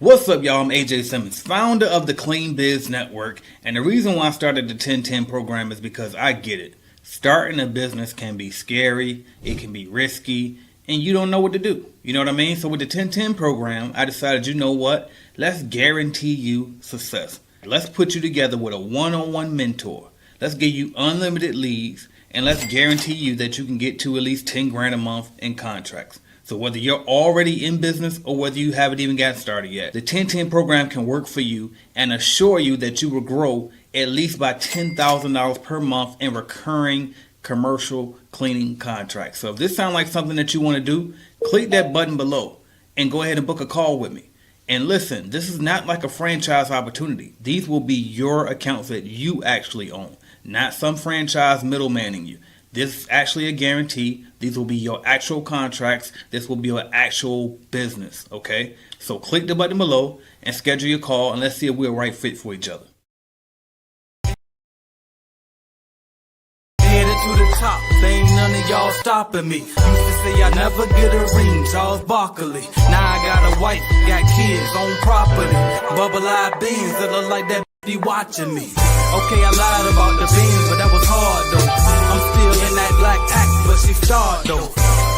What's up, y'all? I'm AJ Simmons, founder of the Clean Biz Network, and the reason why I started the 1010 program is because I get it. Starting a business can be scary, it can be risky, and you don't know what to do. You know what I mean? So with the 1010 program, I decided, you know what? Let's guarantee you success. Let's put you together with a one-on-one mentor. Let's give you unlimited leads, and let's guarantee you that you can get to at least 10 grand a month in contracts. So whether you're already in business or whether you haven't even got started yet, the 1010 program can work for you and assure you that you will grow at least by $10,000 per month in recurring commercial cleaning contracts. So if this sounds like something that you want to do, click that button below and go ahead and book a call with me. And listen, this is not like a franchise opportunity. These will be your accounts that you actually own, not some franchise middlemaning you. This is actually a guarantee. These will be your actual contracts. This will be your actual business, okay? So click the button below and schedule your call, and let's see if we're a right fit for each other. Headed to the top, there ain't none of y'all stopping me. Used to say I never get a ring, Charles Barkley. Now I got a wife, got kids, on property. Bubble-eyed beans that look like that be watching me. Okay, I lied about the beans, but that was hard though. I'm still in that black act, but she starred though.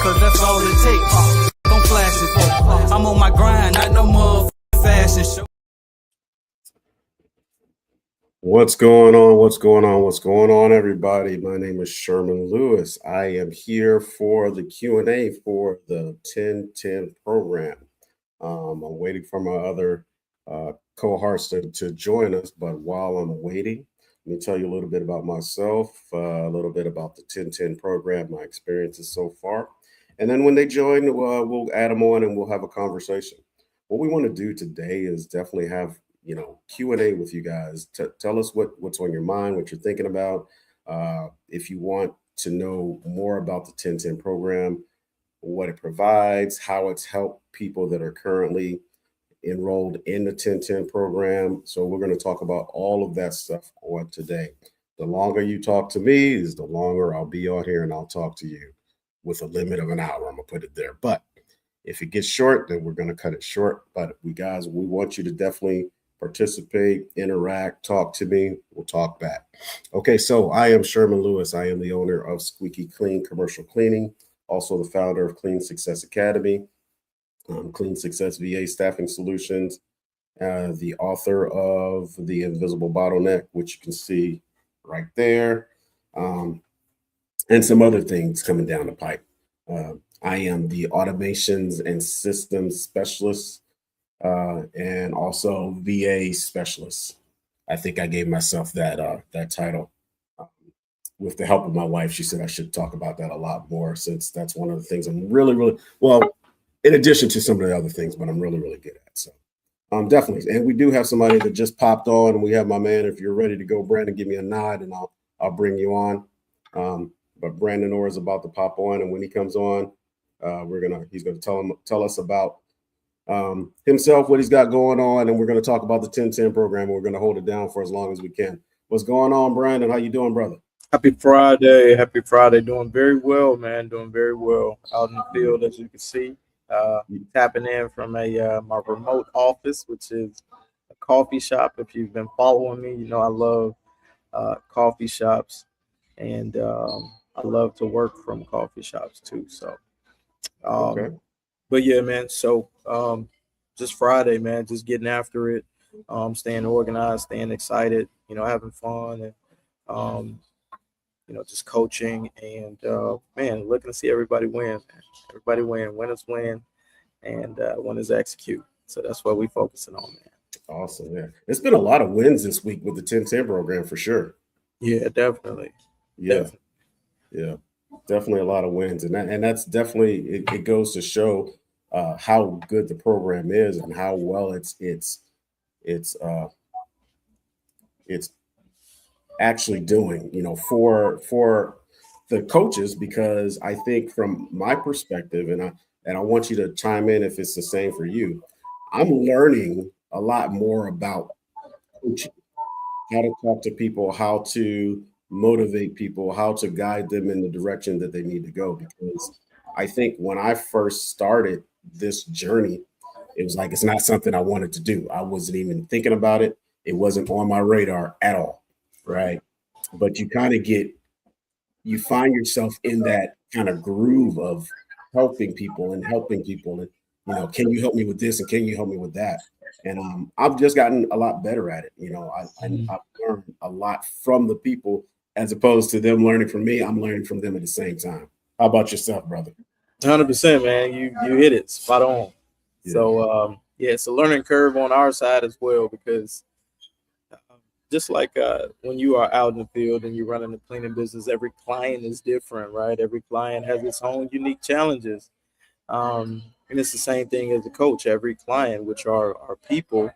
Cause that's all it takes. Don't flash it for. I'm on my grind, not no motherfucking fashion show. What's going on? What's going on? What's going on, everybody? My name is Sherman Lewis. I am here for the Q&A for the 1010 program. I'm waiting for my other cohorts to join us, but while I'm waiting, let me tell you a little bit about myself, a little bit about the 1010 program, my experiences so far. And then when they join, we'll add them on and we'll have a conversation. What we want to do today is definitely have Q&A with you guys. Tell us what's on your mind, what you're thinking about. If you want to know more about the 1010 program, what it provides, how it's helped people that are currently enrolled in the 1010 program. So we're going to talk about all of that stuff on today. The longer you talk to me is the longer I'll be on here and I'll talk to you with a limit of an hour. I'm going to put it there. But if it gets short, then we're going to cut it short. But we want you to definitely participate, interact, talk to me. We'll talk back. Okay, so I am Sherman Lewis. I am the owner of Squeaky Clean Commercial Cleaning, also the founder of Clean Success Academy, Clean Success VA Staffing Solutions, the author of The Invisible Bottleneck, which you can see right there, and some other things coming down the pipe. I am the automations and systems specialist, and also VA specialist. I think I gave myself that title. With the help of my wife, she said I should talk about that a lot more, since that's one of the things I'm really well, in addition to some of the other things, but I'm really good at. So definitely. And we do have somebody that just popped on, and we have my man. If you're ready to go, Brandon, give me a nod and I'll bring you on. But Brandon Orr is about to pop on, and when he comes on, he's gonna tell us about himself, what he's got going on, and we're going to talk about the 1010 program, and we're going to hold it down for as long as we can. What's going on, Brandon? How you doing, brother? Happy Friday. Happy Friday. Doing very well, man. Doing very well out in the field, as you can see. Tapping in from my remote office, which is a coffee shop. If you've been following me, you know I love coffee shops, and I love to work from coffee shops too. So, Okay. but yeah, man. So just Friday, man. Just getting after it. Staying organized, staying excited. You know, having fun, and just coaching, and man, looking to see everybody win. Man. Everybody win. Winners win, and winners execute. So that's what we focusing on, man. Awesome. Yeah, it's been a lot of wins this week with the 1010 program for sure. Yeah, definitely. Yeah. Definitely a lot of wins, and that's definitely it goes to show how good the program is and how well it's actually doing, for the coaches, because I think from my perspective, and I want you to chime in if it's the same for you, I'm learning a lot more about coaching, how to talk to people, how to motivate people, how to guide them in the direction that they need to go. Because I think when I first started this journey, It was like, it's not something I wanted to do. I wasn't even thinking about it. It wasn't on my radar at all. Right. But you find yourself in that kind of groove of helping people and can you help me with this and can you help me with that? And I've just gotten a lot better at it. I've learned a lot from the people as opposed to them learning from me. I'm learning from them at the same time. How about yourself, brother? 100%, man. You hit it spot on. Yeah. So it's a learning curve on our side as well, because just like when you are out in the field and you're running a cleaning business, every client is different, right? Every client has its own unique challenges. And it's the same thing as a coach. Every client, which are people,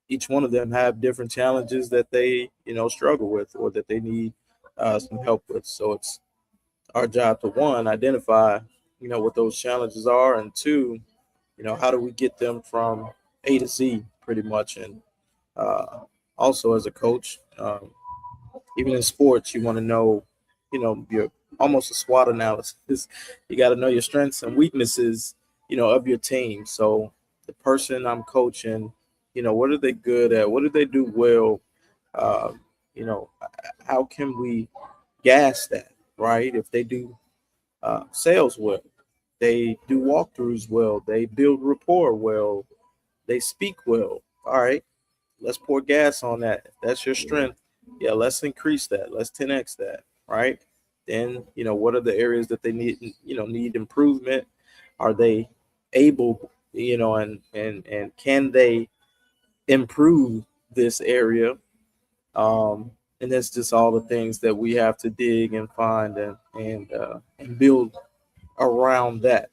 each one of them have different challenges that they, struggle with or that they need some help with. So it's our job to, one, identify, what those challenges are, and two, how do we get them from A to Z pretty much. And also as a coach, even in sports, you want to know, your almost a SWOT analysis. You got to know your strengths and weaknesses, of your team. So the person I'm coaching, what are they good at? What do they do well? Uh, how can we gas that, right? If they do sales well, they do walkthroughs well, they build rapport well, they speak well. All right, let's pour gas on that. If that's your strength, yeah, let's increase that. Let's 10x that, right? Then, what are the areas that they need improvement? Are they able, and can they improve this area? And that's just all the things that we have to dig and find and build around that.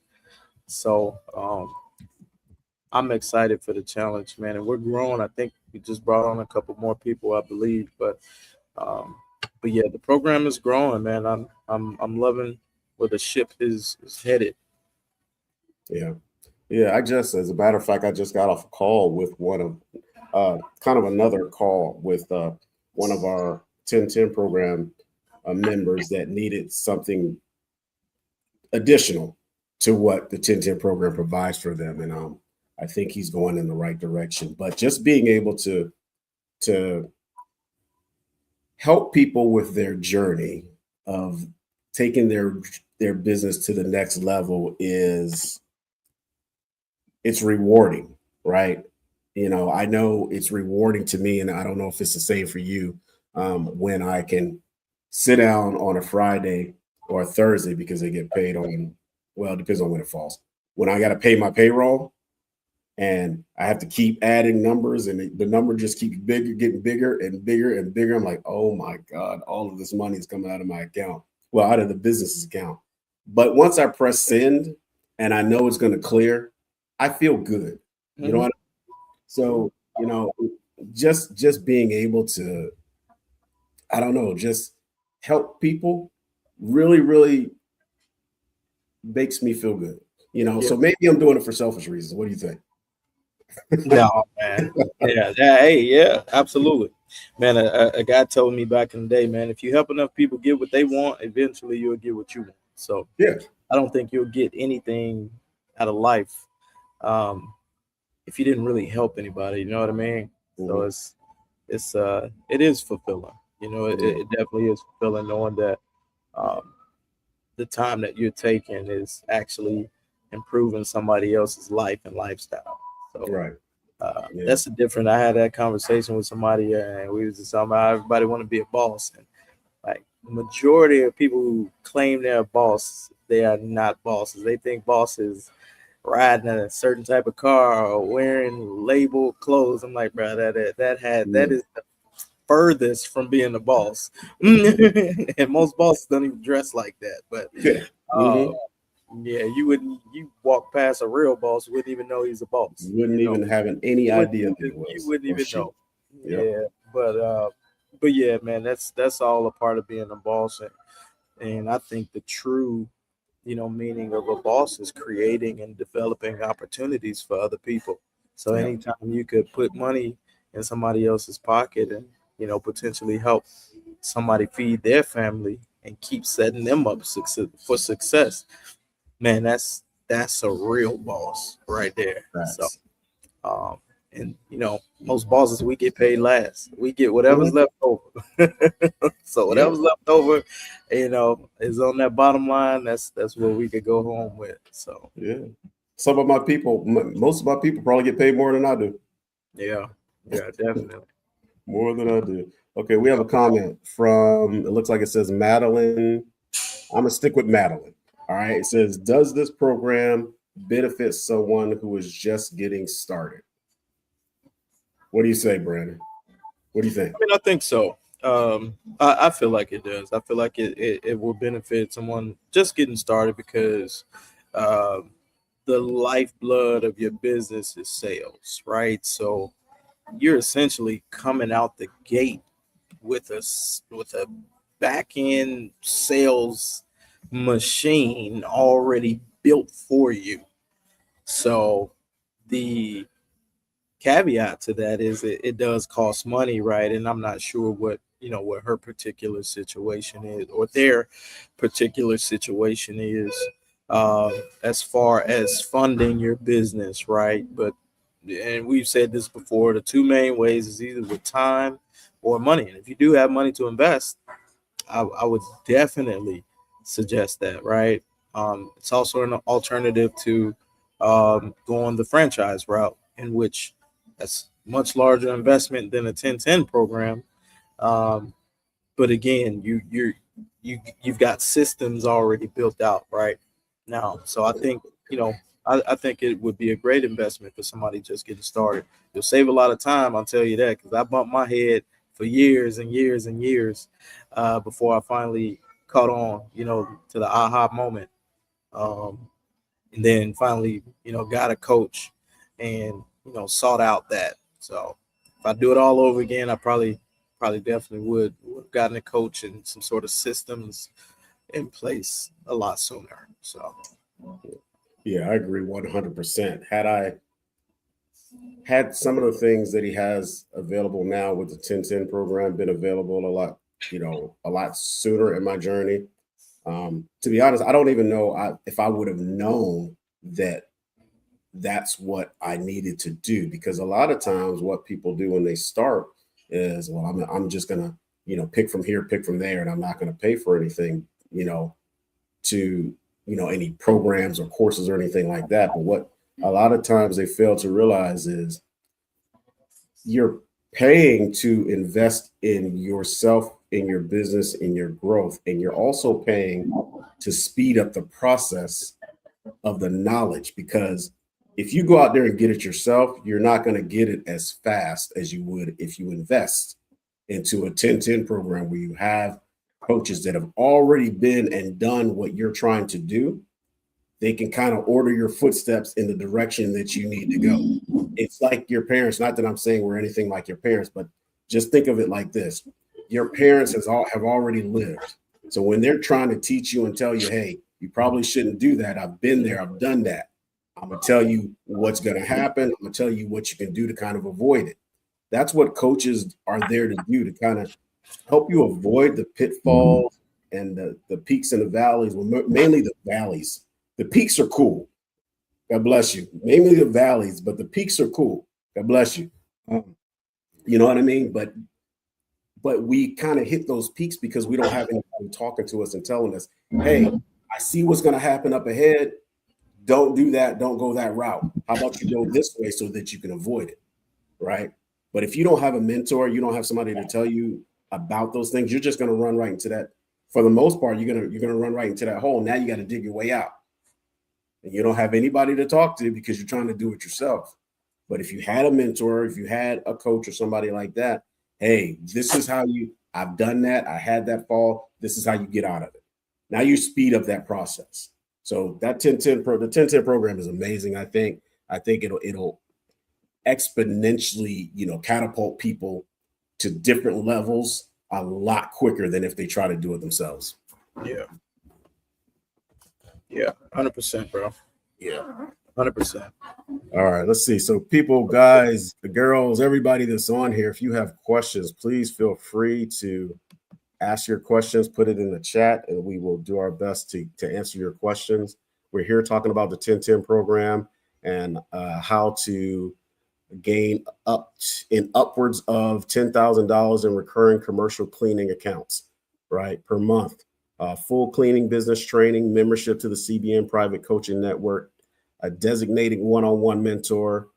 So I'm excited for the challenge, man, and we're growing. I think we just brought on a couple more people, I believe, um, but yeah, the program is growing, man. I'm loving where the ship is headed. Yeah. Yeah. As a matter of fact, I just got off a call with kind of another call with one of our 1010 program members that needed something additional to what the 1010 program provides for them. And I think he's going in the right direction. But just being able to help people with their journey of taking their business to the next level it's rewarding, right? I know it's rewarding to me, and I don't know if it's the same for you, when I can sit down on a Friday or a Thursday, because they get paid it depends on when it falls. When I got to pay my payroll and I have to keep adding numbers and the number just keeps getting bigger and bigger and bigger. I'm like, oh my God, all of this money is coming out of my account. Well, out of the business's account. But once I press send and I know it's going to clear, I feel good. You know what I mean? So, just being able to, I don't know, just help people really, really makes me feel good. So maybe I'm doing it for selfish reasons. What do you think? No, man. Yeah, absolutely. Man, a guy told me back in the day, man, if you help enough people get what they want, eventually you'll get what you want. So Yeah. I don't think you'll get anything out of life if you didn't really help anybody. You know what I mean? Mm-hmm. So it is fulfilling. It definitely is fulfilling knowing that the time that you're taking is actually improving somebody else's life and lifestyle. So Right. that's a different. I had that conversation with somebody, and we was just talking about everybody want to be a boss, and like the majority of people who claim they're a boss, they are not bosses. They think bosses riding a certain type of car or wearing labeled clothes. I'm like, bro, that is the furthest from being a boss. And most bosses don't even dress like that. But Yeah. Mm-hmm. you walk past a real boss, wouldn't even know he's a boss. You wouldn't even have any idea that it was. You wouldn't even know. Yep. Yeah, but yeah, man, that's all a part of being a boss, and I think the true, meaning of a boss is creating and developing opportunities for other people. So Yeah. anytime you could put money in somebody else's pocket and potentially help somebody feed their family and keep setting them up for success, man, that's a real boss right there. So, Facts. and most bosses, we get paid last. We get whatever's left over. So Yeah. whatever's left over, is on that bottom line. That's what we could go home with. So Yeah. Some of my people, most of my people probably get paid more than I do. yeah, definitely. More than I do. Okay, we have a comment from, it looks like it says Madeline. I'm going to stick with Madeline. All right. It says, does this program benefit someone who is just getting started? What do you say, Brandon? What do you think? I mean, I think so. I feel like it does. I feel like it will benefit someone just getting started because um, the lifeblood of your business is sales, right? So you're essentially coming out the gate with a back end sales machine already built for you. So the caveat to that is it does cost money, right? And I'm not sure what her particular situation is or their particular situation is as far as funding your business, right? But and we've said this before, the two main ways is either with time or money. And if you do have money to invest, I would definitely suggest that, right? It's also an alternative to going the franchise route, in which that's much larger investment than a 1010 program. Um, but again, you've got systems already built out right now. So I think I think it would be a great investment for somebody just getting started. You'll save a lot of time, I'll tell you that, because I bumped my head for years and years and years before I finally caught on, to the aha moment. And then finally, got a coach and sought out that. So if I do it all over again, I probably definitely would have gotten a coach and some sort of systems in place a lot sooner. So Yeah, I agree 100%. Had I had some of the things that he has available now with the 1010 program been available a lot sooner in my journey. To be honest, I don't even know if I would have known that that's what I needed to do, because a lot of times what people do when they start is, well, I'm just gonna, pick from here, pick from there, and I'm not gonna pay for anything, to, any programs or courses or anything like that. But what a lot of times they fail to realize is you're paying to invest in yourself, in your business, in your growth, and you're also paying to speed up the process of the knowledge, because if you go out there and get it yourself, you're not going to get it as fast as you would if you invest into a 1010 program where you have coaches that have already been and done what you're trying to do. They can kind of order your footsteps in the direction that you need to go. It's like your parents, not that I'm saying we're anything like your parents, but just think of it like this. Your parents have already lived. So when they're trying to teach you and tell you, hey, you probably shouldn't do that. I've been there. I've done that. I'm going to tell you what's going to happen. I'm going to tell you what you can do to kind of avoid it. That's what coaches are there to do, to kind of help you avoid the pitfalls and the peaks and the valleys. Well, mainly the valleys. The peaks are cool. God bless you. Mainly the valleys, but the peaks are cool. God bless you. You know what I mean? But we kind of hit those peaks because we don't have anybody talking to us and telling us, hey, I see what's going to happen up ahead. Don't do that. Don't go that route. How about you go this way so that you can avoid it, right? But if you don't have a mentor, you don't have somebody to tell you about those things, you're just going to run right into that. For the most part, you're going to run right into that hole. Now you got to dig your way out. And you don't have anybody to talk to because you're trying to do it yourself. But if you had a mentor, if you had a coach or somebody like that, hey, this is how I've done that. I had that fall. This is how you get out of it. Now you speed up that process. So that the 1010 program is amazing. I think it'll exponentially, catapult people to different levels a lot quicker than if they try to do it themselves. Yeah. Yeah, 100%, bro. Yeah. 100%. All right, let's see. So people, guys, the girls, everybody that's on here, if you have questions, please feel free to ask your questions, put it in the chat, and we will do our best to answer your questions. We're here talking about the 1010 program and how to gain upwards of $10,000 in recurring commercial cleaning accounts, right, per month. Full cleaning business training, membership to the CBN Private Coaching Network, a designated one-on-one mentor.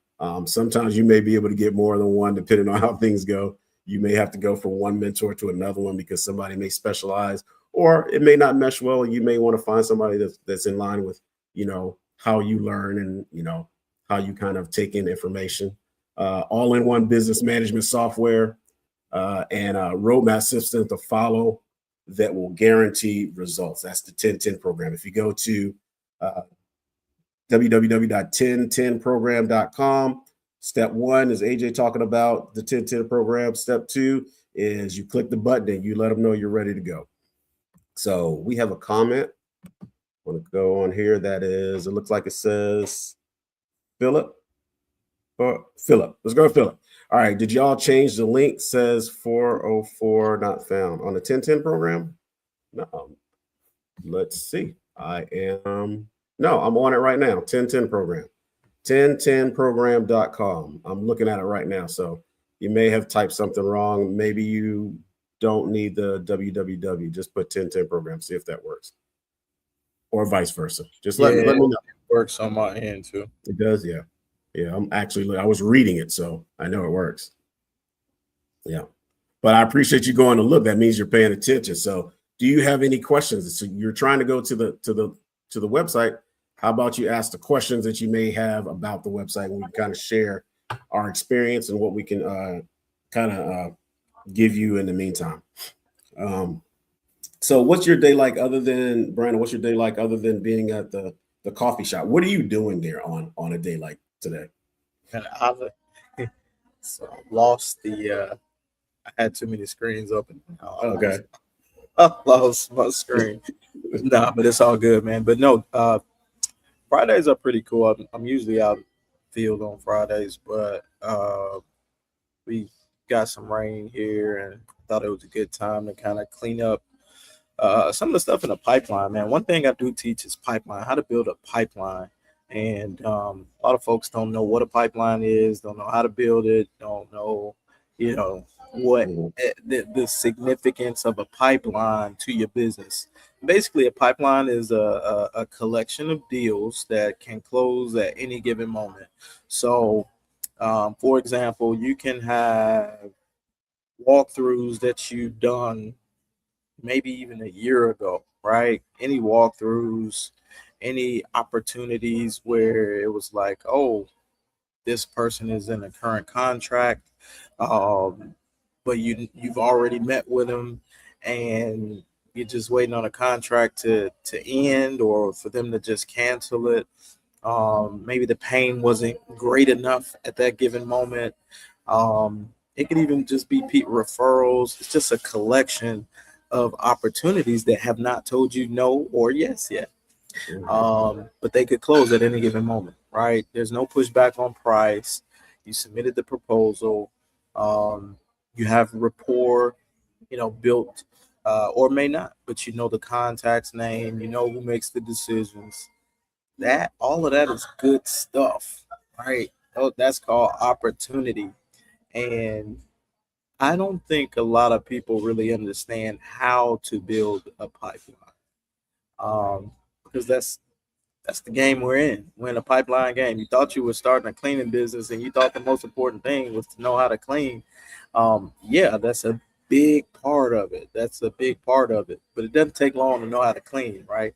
Sometimes you may be able to get more than one, depending on how things go. You may have to go from one mentor to another one because somebody may specialize, or it may not mesh well. And you may want to find somebody that's in line with, how you learn and, how you kind of take in information. All-in-one business management software and a roadmap system to follow that will guarantee results. That's the 1010 program. If you go to www.1010program.com, step 1 is AJ talking about the 1010 program. Step 2 is you click the button and you let them know you're ready to go. So we have a comment. I want to go on here. That is, it looks like it says Philip. Philip. Let's go with Philip. All right. Did y'all change the link? Says 404 not found on the 1010 program? No. Let's see. I'm on it right now. 1010 program. 1010program.com. I'm looking at it right now. So you may have typed something wrong. Maybe you don't need the www. Just put 1010 program. See if that works. Or vice versa. Just let me know. It works on my end too. It does, yeah. Yeah, I was reading it, so I know it works. Yeah. But I appreciate you going to look. That means you're paying attention. So do you have any questions? So you're trying to go to the website. How about you ask the questions that you may have about the website, and we kind of share our experience and what we can give you in the meantime. So what's your day like other than, Brandon, what's your day like other than being at the coffee shop? What are you doing there on a day like today? And I've lost I had too many screens open. Okay. I lost my screen. Nah, but it's all good, man. But no, Fridays are pretty cool. I'm usually out field on Fridays, but we got some rain here and thought it was a good time to kind of clean up some of the stuff in the pipeline, man. One thing I do teach is pipeline, how to build a pipeline. And a lot of folks don't know what a pipeline is, don't know how to build it, don't know, what the significance of a pipeline to your business. Basically, a pipeline is a collection of deals that can close at any given moment. So, for example, you can have walkthroughs that you've done maybe even a year ago, right? Any walkthroughs, any opportunities where it was like, oh, this person is in a current contract, but you've already met with them and you're just waiting on a contract to end or for them to just cancel it. Maybe the pain wasn't great enough at that given moment. It could even just be referrals. It's just a collection of opportunities that have not told you no or yes yet. But they could close at any given moment, right? There's no pushback on price. You submitted the proposal. You have rapport, built, or may not, but the contact's name, who makes the decisions. All of that is good stuff, right? That's called opportunity. And I don't think a lot of people really understand how to build a pipeline. Because that's the game we're in. We're in a pipeline game. You thought you were starting a cleaning business and you thought the most important thing was to know how to clean. Yeah, that's a big part of it. But it doesn't take long to know how to clean, right?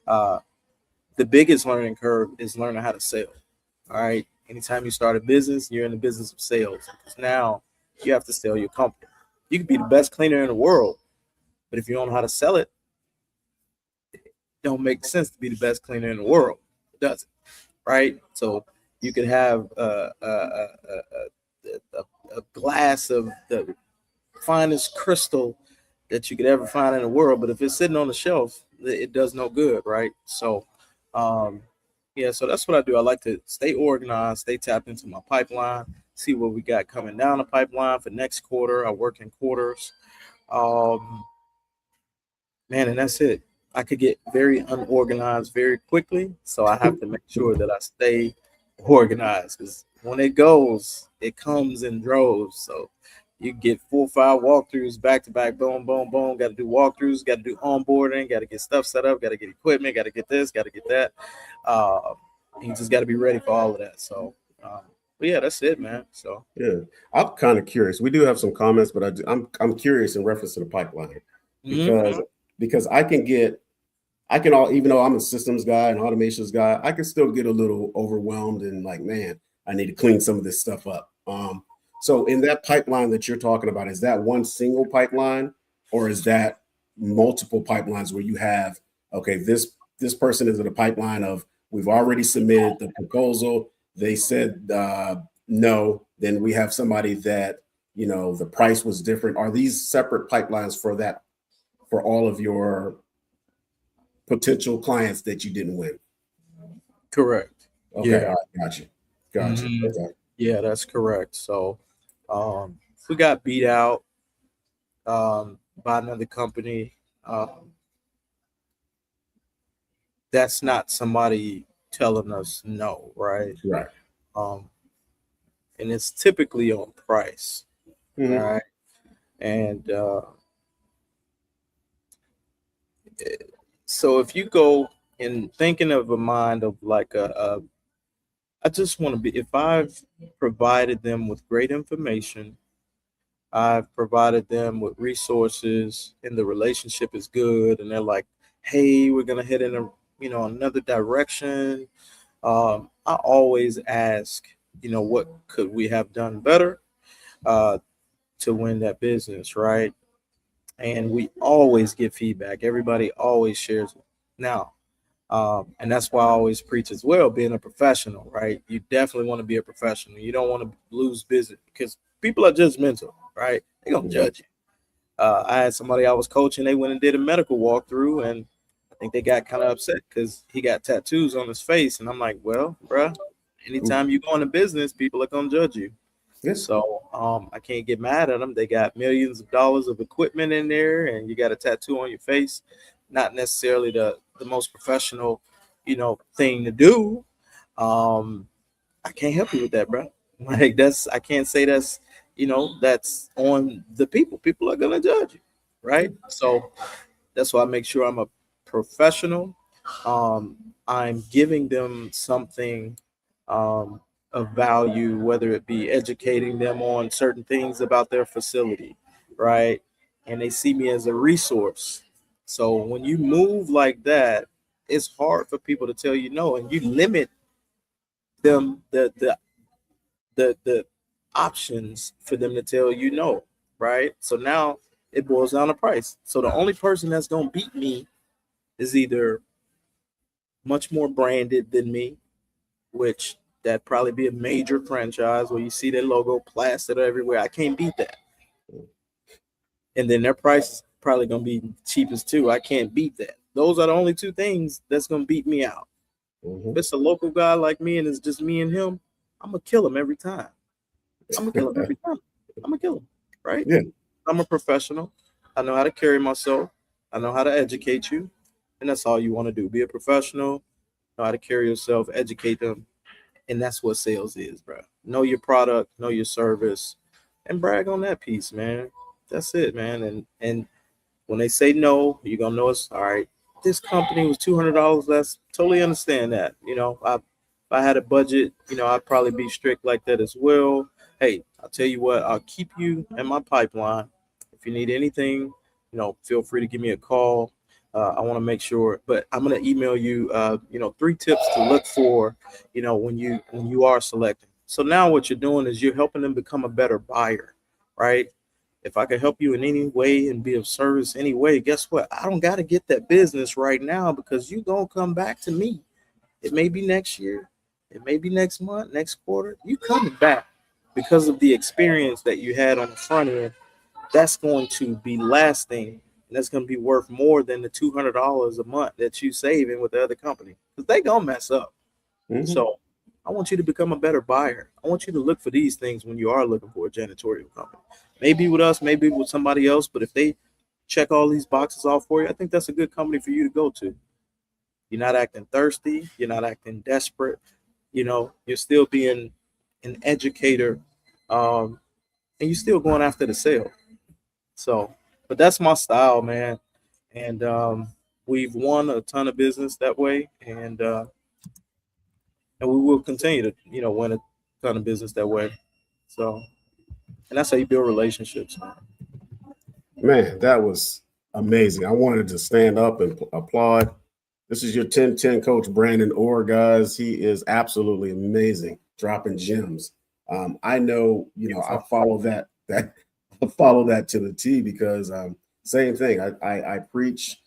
The biggest learning curve is learning how to sell. All right. Anytime you start a business, you're in the business of sales. Because now you have to sell your company. You could be the best cleaner in the world, but if you don't know how to sell it, don't make sense to be the best cleaner in the world, does it? Right? So you could have a glass of the finest crystal that you could ever find in the world, but if it's sitting on the shelf, it does no good, right? So, so that's what I do. I like to stay organized, stay tapped into my pipeline, see what we got coming down the pipeline for next quarter. I work in quarters. And that's it. I could get very unorganized very quickly. So I have to make sure that I stay organized, because when it goes, it comes in droves. So you get 4 or 5 walkthroughs back to back, boom, boom, boom. Got to do walkthroughs, got to do onboarding, got to get stuff set up, got to get equipment, got to get this, got to get that. You just got to be ready for all of that. So, but yeah, that's it, man. So Yeah, I'm kind of curious. We do have some comments, but I'm curious in reference to the pipeline because I can all, even though I'm a systems guy and automations guy, I can still get a little overwhelmed and like, man, I need to clean some of this stuff up. So in that pipeline that you're talking about, is that one single pipeline, or is that multiple pipelines where you have, okay, this person is in a pipeline of, we've already submitted the proposal, they said no, then we have somebody that, you know, the price was different. Are these separate pipelines for all of your potential clients that you didn't win? correct. Okay, Yeah. all right, gotcha. Mhm. Okay. Yeah, that's correct. So if we got beat out by another company, that's not somebody telling us no, right? Right. Um, and it's typically on price, Mhm. right? And so if you go in thinking of a mind of like I just want to be, if I've provided them with great information, I've provided them with resources, and the relationship is good, and they're like, "Hey, we're gonna head in a another direction." I always ask, what could we have done better uh, to win that business, right? And we always get feedback. Everybody always shares it. Now, and that's why I always preach as well, being a professional, right? You definitely want to be a professional. You don't want to lose business, because people are judgmental, right? They're going to judge you. I had somebody I was coaching, they went and did a medical walkthrough, and I think they got kind of upset because he got tattoos on his face. And I'm like, well, bruh, anytime you go into business, people are going to judge you. Yes. So I can't get mad at them. They got millions of dollars of equipment in there, and you got a tattoo on your face. Not necessarily the most professional, thing to do. I can't help you with that, bro. Like I can't say that's on the people. People are gonna judge you, right? So that's why I make sure I'm a professional. I'm giving them something of value, whether it be educating them on certain things about their facility, right? And they see me as a resource. So when you move like that, it's hard for people to tell you no, and you limit them the options for them to tell you no, right? So now it boils down to price. So the only person that's gonna beat me is either much more branded than me, which that probably be a major franchise where you see their logo plastered everywhere. I can't beat that. And then their price is probably gonna be cheapest too. I can't beat that. Those are the only two things that's gonna beat me out. If it's a local guy like me and it's just me and him, I'm gonna kill him every time. I'm gonna kill him every time. I'm gonna kill him, right? Yeah. I'm a professional. I know how to carry myself. I know how to educate you, and that's all you want to do. Be a professional, know how to carry yourself, educate them, and that's what sales is, bro. Know your product, know your service, and brag on that piece, man. That's it, man. And when they say no, you're gonna know it's all right. This company was $200 less. Totally understand that. If I had a budget, I'd probably be strict like that as well. Hey, I'll tell you what, I'll keep you in my pipeline. If you need anything, feel free to give me a call. I want to make sure, but I'm gonna email you, 3 tips to look for, when you are selecting. So now what you're doing is you're helping them become a better buyer, right? If I can help you in any way and be of service any way, guess what? I don't got to get that business right now, because you going to come back to me. It may be next year. It may be next month, next quarter. You coming back because of the experience that you had on the front end. That's going to be lasting, and that's going to be worth more than the $200 a month that you saving with the other company, because they going to mess up. Mhm. So I want you to become a better buyer. I want you to look for these things when you are looking for a janitorial company. Maybe with us, maybe with somebody else, but if they check all these boxes off for you, I think that's a good company for you to go to. You're not acting thirsty. You're not acting desperate. You're still being an educator, and you're still going after the sale. So, but that's my style, man. And we've won a ton of business that way, and we will continue to, win a ton of business that way. So, and that's how you build relationships, man. Man, that was amazing. I wanted to stand up and applaud. This is your 10-10 coach, Brandon Orr, guys. He is absolutely amazing, dropping gems. I know, I follow that I follow that to the T because same thing. I preach,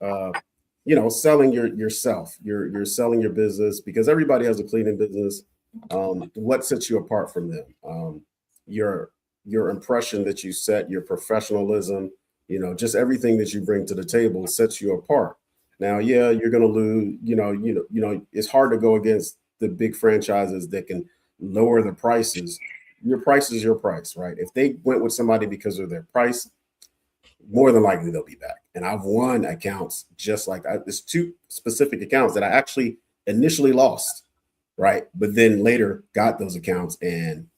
selling yourself. You're selling your business because everybody has a cleaning business. What sets you apart from them? Your impression that you set, your professionalism, just everything that you bring to the table sets you apart. Now, yeah, you're going to lose, it's hard to go against the big franchises that can lower the prices. Your price is your price, right? If they went with somebody because of their price, more than likely they'll be back. And I've won accounts just like there's 2 specific accounts that I actually initially lost, right? But then later got those accounts. And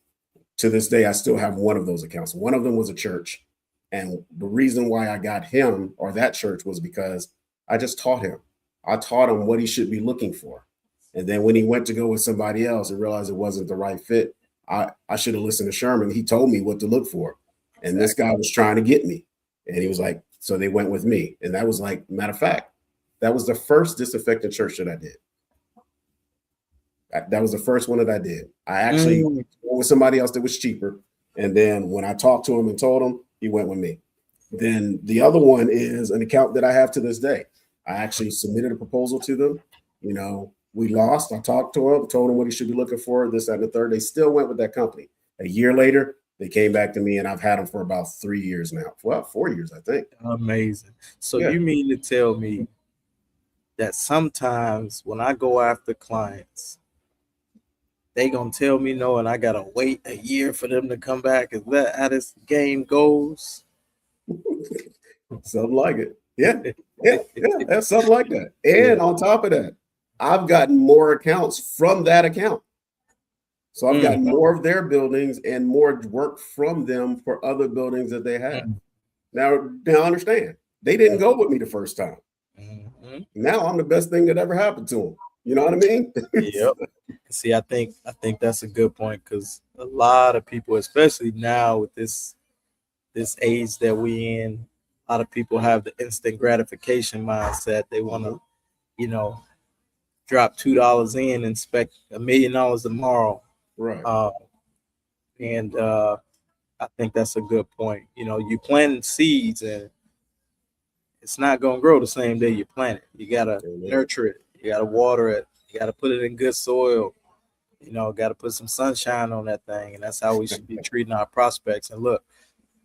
to this day, I still have one of those accounts. One of them was a church. And the reason why I got him or that church was because I just taught him. I taught him what he should be looking for. And then when he went to go with somebody else and realized it wasn't the right fit, I should have listened to Sherman. He told me what to look for. And this guy was trying to get me. And he was like, so they went with me. And that was like, matter of fact, that was the first disinfectant church that I did. That was the first one that I did. I actually went with somebody else that was cheaper. And then when I talked to him and told him, he went with me. Then the other one is an account that I have to this day. I actually submitted a proposal to them. We lost. I talked to him, told him what he should be looking for, this, that, and the third. They still went with that company. A year later, they came back to me, and I've had them for about 3 years now. Well, 4 years, I think. Amazing. So You mean to tell me that sometimes when I go after clients, they gonna tell me no, and I gotta wait a year for them to come back? Is that how this game goes? Something like it. Yeah, that's something like that. And on top of that, I've gotten more accounts from that account. So I've gotten more of their buildings and more work from them for other buildings that they had. Now understand, they didn't go with me the first time. Now I'm the best thing that ever happened to them. You know what I mean? Yep. See, I think that's a good point because a lot of people, especially now with this age that we in, a lot of people have the instant gratification mindset. They want to, drop $2 in and expect $1 million tomorrow. Right. And I think that's a good point. You plant seeds and it's not going to grow the same day you plant it. You got to nurture it. You got to water it. You got to put it in good soil. Got to put some sunshine on that thing. And that's how we should be treating our prospects. And look,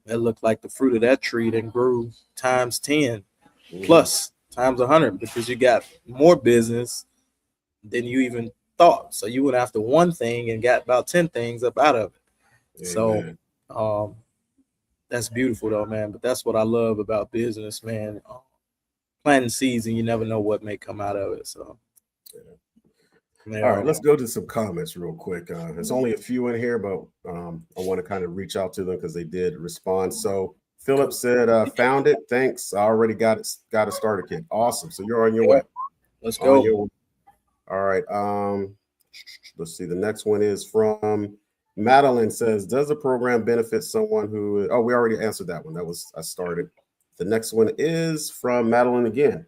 it looked like the fruit of that tree then grew times 10 plus times 100 because you got more business than you even thought. So you went after one thing and got about 10 things up out of it. Amen. So that's beautiful though, man. But that's what I love about business, man. Planting seeds and you never know what may come out of it. So all right, let's go to some comments real quick. There's only a few in here, but I want to kind of reach out to them because they did respond. So Philip said, found it. Thanks. I already got a starter kit. Awesome. So you're on your way. Let's go. All right. Let's see. The next one is from Madeline says, does the program benefit someone who, we already answered that one. I started. The next one is from Madeline again.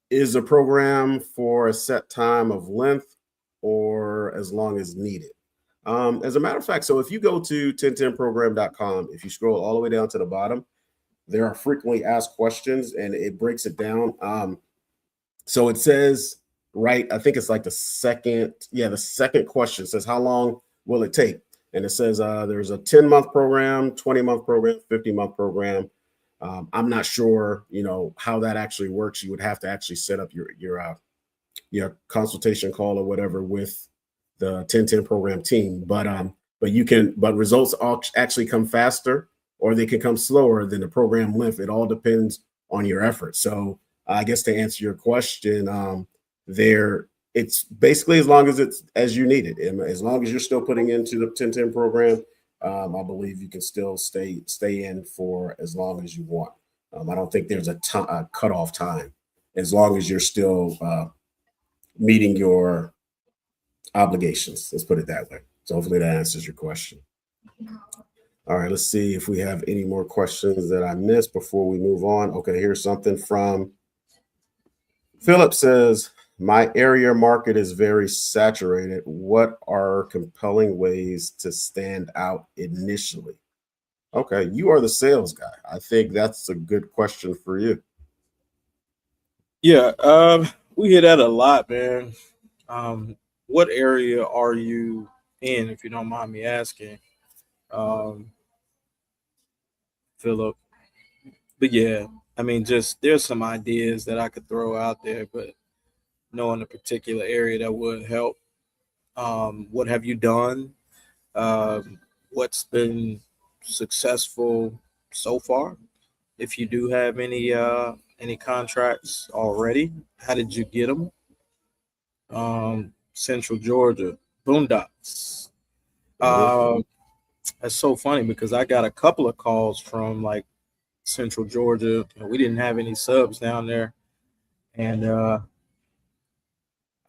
Is a program for a set time of length or as long as needed? As a matter of fact, so if you go to 1010program.com, if you scroll all the way down to the bottom, there are frequently asked questions and it breaks it down. So it says, right, I think it's like the second question says, how long will it take? And it says there's a 10-month program, 20-month program, 50-month program. I'm not sure, how that actually works. You would have to actually set up your consultation call or whatever with the 1010 program team. But results actually come faster or they can come slower than the program length. It all depends on your effort. So I guess to answer your question, it's basically as long as it's as you need it. And as long as you're still putting into the 1010 program, I believe you can still stay in for as long as you want. I don't think there's a cutoff time, as long as you're still meeting your obligations. Let's put it that way. So hopefully that answers your question. All right, let's see if we have any more questions that I missed before we move on. Okay, here's something from Philip says, my area market is very saturated. What are compelling ways to stand out initially? Okay, you are the sales guy. I think that's a good question for you. Yeah, we hear that a lot, man. What area are you in, if you don't mind me asking, Philip? But yeah, I mean, just there's some ideas that I could throw out there, but knowing a particular area that would help. What have you done? What's been successful so far? If you do have any contracts already, how did you get them? Central Georgia, Boondocks. That's so funny because I got a couple of calls from like Central Georgia. We didn't have any subs down there, and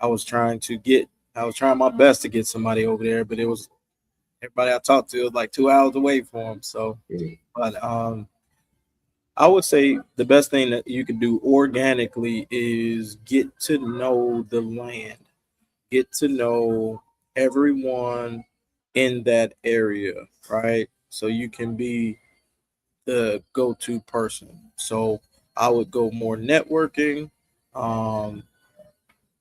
I was trying my best to get somebody over there, but it was everybody I talked to was like 2 hours away from them. So, but I would say the best thing that you can do organically is get to know the land, get to know everyone in that area, right? So you can be the go-to person. So I would go more networking,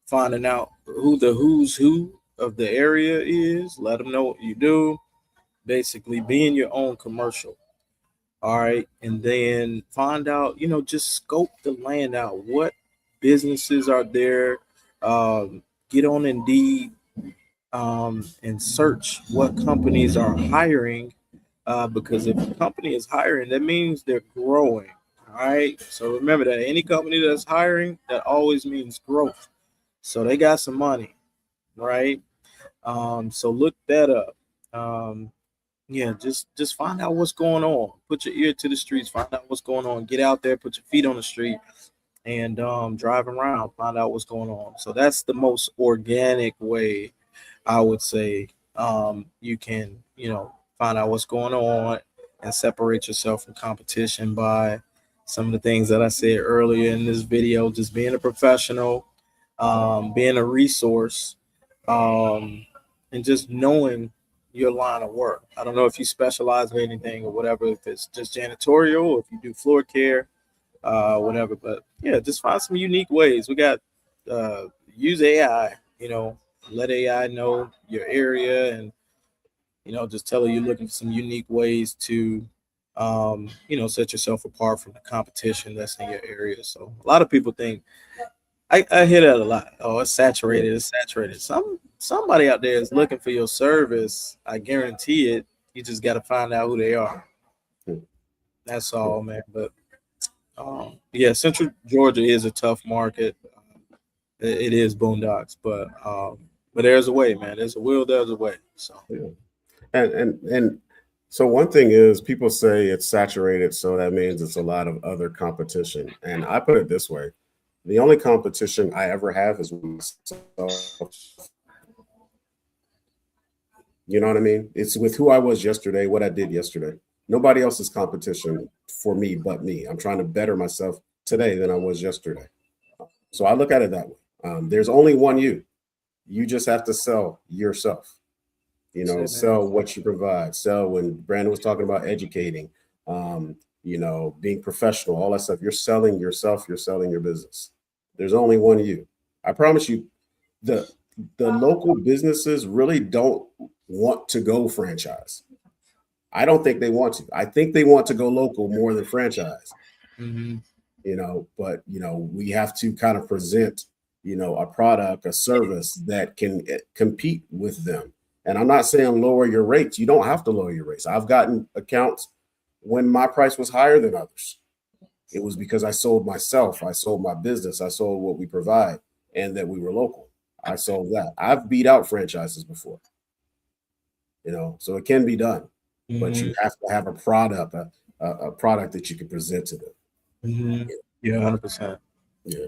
finding out who the who's who of the area is, let them know what you do, basically being your own commercial. All right. And then find out, just scope the land out. What businesses are there? Get on Indeed and search what companies are hiring. Because if a company is hiring, that means they're growing. All right. So remember that any company that's hiring, that always means growth. So they got some money, right? So look that up. Yeah, just find out what's going on. Put your ear to the streets. Find out what's going on. Get out there. Put your feet on the street, and drive around. Find out what's going on. So that's the most organic way, I would say. You can find out what's going on and separate yourself from competition by some of the things that I said earlier in this video. Just being a professional, being a resource, and just knowing your line of work. I don't know if you specialize in anything or whatever, if it's just janitorial or if you do floor care, whatever. But yeah, just find some unique ways. We got use AI, let AI know your area and just tell her you're looking for some unique ways to set yourself apart from the competition that's in your area. So a lot of people think I hear that a lot. Oh, it's saturated. It's saturated. Somebody out there is looking for your service. I guarantee it. You just got to find out who they are. That's all, man. But yeah, Central Georgia is a tough market. It is boondocks, but there's a way, man. There's a will. There's a way. So yeah, and so one thing is people say it's saturated, so that means it's a lot of other competition. And I put it this way. The only competition I ever have is with myself. You know what I mean? It's with who I was yesterday, what I did yesterday. Nobody else's competition for me but me. I'm trying to better myself today than I was yesterday. So I look at it that way. There's only one you. You just have to sell yourself. Sell what you provide. Sell when Brandon was talking about educating, being professional, all that stuff. You're selling yourself. You're selling your business. There's only one you. I promise you, the local businesses really don't want to go franchise. I don't think they want to. I think they want to go local more than franchise. Mm-hmm. But we have to kind of present, a product, a service that can compete with them. And I'm not saying lower your rates. You don't have to lower your rates. I've gotten accounts when my price was higher than others. It was because I sold myself, I sold my business, I sold what we provide, and that we were local. I sold that. I've beat out franchises before, so it can be done, but you have to have a product, a product that you can present to them. Mm-hmm. Yeah, 100%. Yeah,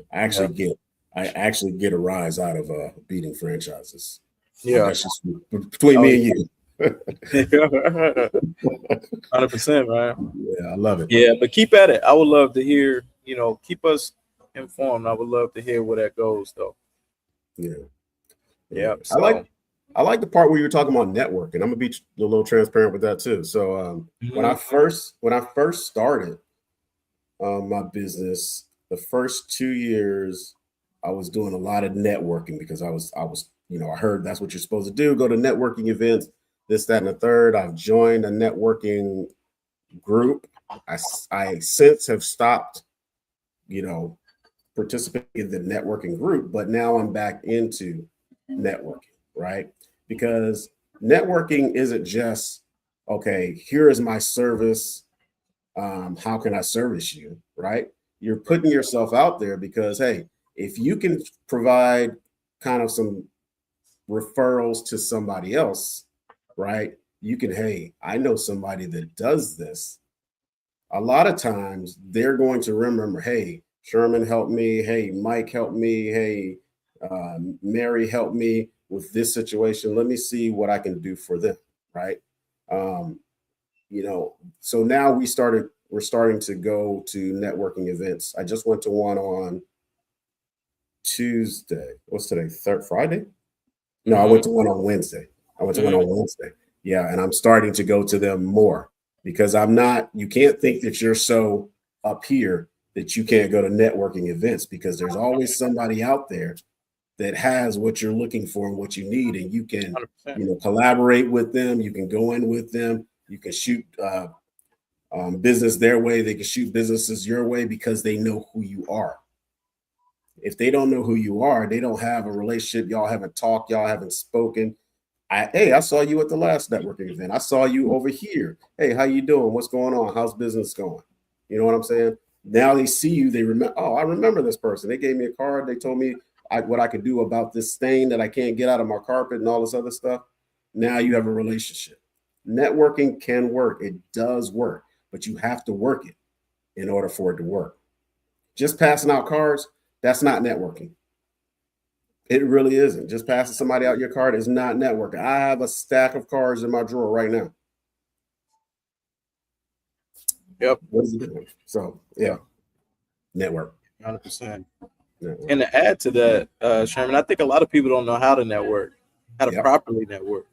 I actually get a rise out of beating franchises. Yeah, that's just between me and you. 100%, man. Yeah, I love it. Yeah, but keep at it. I would love to hear, keep us informed. I would love to hear where that goes, though. Yeah. So I like the part where you're talking about networking. I'm gonna be a little transparent with that too. So when I first started my business, the first 2 years I was doing a lot of networking because I was I heard that's what you're supposed to do. Go to networking events, this, that, and the third. I've joined a networking group. I since have stopped, participating in the networking group, but now I'm back into networking, right? Because networking isn't just, okay, here is my service. How can I service you, right? You're putting yourself out there because, hey, if you can provide kind of some referrals to somebody else, right? You can, hey, I know somebody that does this. A lot of times they're going to remember, hey, Sherman helped me. Hey, Mike helped me. Hey, Mary helped me with this situation. Let me see what I can do for them, right? So now we're starting to go to networking events. I just went to one on Tuesday. What's today? Friday? No, I went to one on Wednesday. Yeah, and I'm starting to go to them more because you can't think that you're so up here that you can't go to networking events because there's always somebody out there that has what you're looking for and what you need, and you can 100%. Collaborate with them. You can go in with them. You can shoot business their way. They can shoot businesses your way because they know who you are. If they don't know who you are, they don't have a relationship. Y'all haven't talked. Y'all haven't spoken. I saw you at the last networking event. I saw you over here. Hey, how you doing? What's going on? How's business going? You know what I'm saying? Now they see you. They remember. Oh, I remember this person. They gave me a card. They told me what I could do about this stain that I can't get out of my carpet and all this other stuff. Now you have a relationship. Networking can work. It does work, but you have to work it in order for it to work. Just passing out cards, that's not networking. It really isn't. Just passing somebody out your card is not networking. I have a stack of cards in my drawer right now. Yep. What is it doing? So, yeah. Network. 100%. And to add to that, Sherman, I think a lot of people don't know how to network, how to properly network,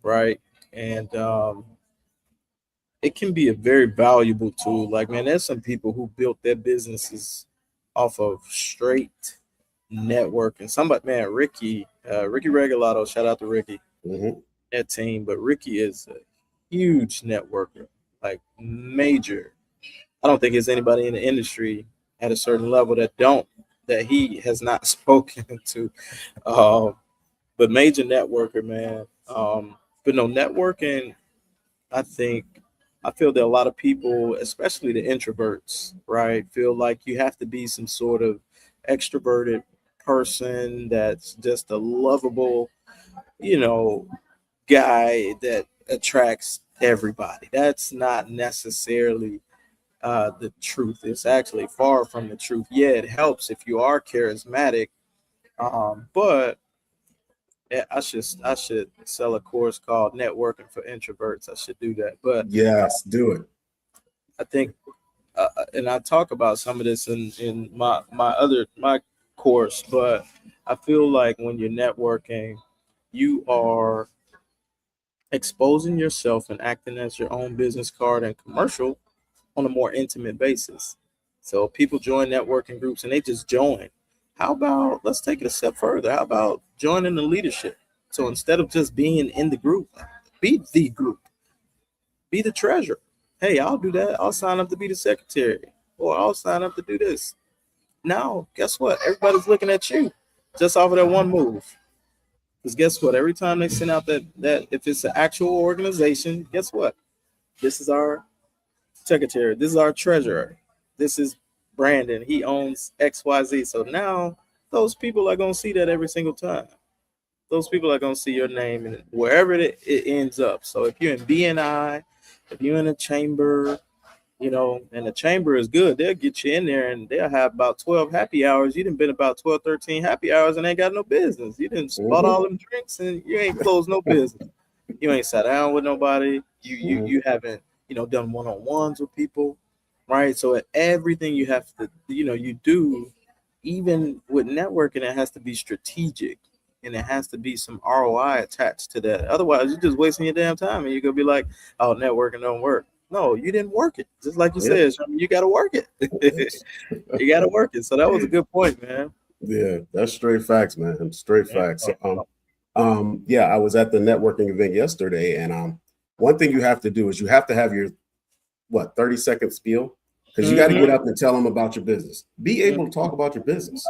right? And it can be a very valuable tool. Like, man, there's some people who built their businesses off of straight networking. Somebody, man, Ricky Regalado, shout out to Ricky, that team. But Ricky is a huge networker, like major. I don't think there's anybody in the industry at a certain level that he has not spoken to. But major networker, man. But no, networking, I feel that a lot of people, especially the introverts, right, feel like you have to be some sort of extroverted person that's just a lovable, guy that attracts everybody. That's not necessarily the truth. It's actually far from the truth. Yeah, it helps if you are charismatic, but I should sell a course called Networking for Introverts. I should do that. But yes, do it. I think, and I talk about some of this in my course, but I feel like when you're networking, you are exposing yourself and acting as your own business card and commercial on a more intimate basis. So people join networking groups and they just join. How about, let's take it a step further. How about joining the leadership? So instead of just being in the group, be the group, be the treasurer. Hey, I'll do that. I'll sign up to be the secretary, or I'll sign up to do this. Now, guess what? Everybody's looking at you just off of that one move. Because guess what? Every time they send out that if it's an actual organization, guess what? This is our secretary. This is our treasurer. This is Brandon. He owns XYZ. So now those people are going to see that every single time. Those people are going to see your name and wherever it ends up. So if you're in BNI, if you're in a chamber, you know, and the chamber is good, they'll get you in there and they'll have about 12 happy hours. You done been about 12, 13 happy hours and ain't got no business. You done bought all them drinks and you ain't closed no business. You ain't sat down with nobody. You haven't, you know, done one-on-ones with people, right? So everything you have to, you know, you do, even with networking, it has to be strategic and it has to be some ROI attached to that. Otherwise, you're just wasting your damn time and you're gonna be like, oh, networking don't work. No, you didn't work it. Just like you said, you got to work it. You got to work it. So that was a good point, man. Yeah, that's straight facts, man. Straight facts. So, yeah, I was at the networking event yesterday, and one thing you have to do is you have to have your 30-second spiel, because you got to get up and tell them about your business. Be able to talk about your business.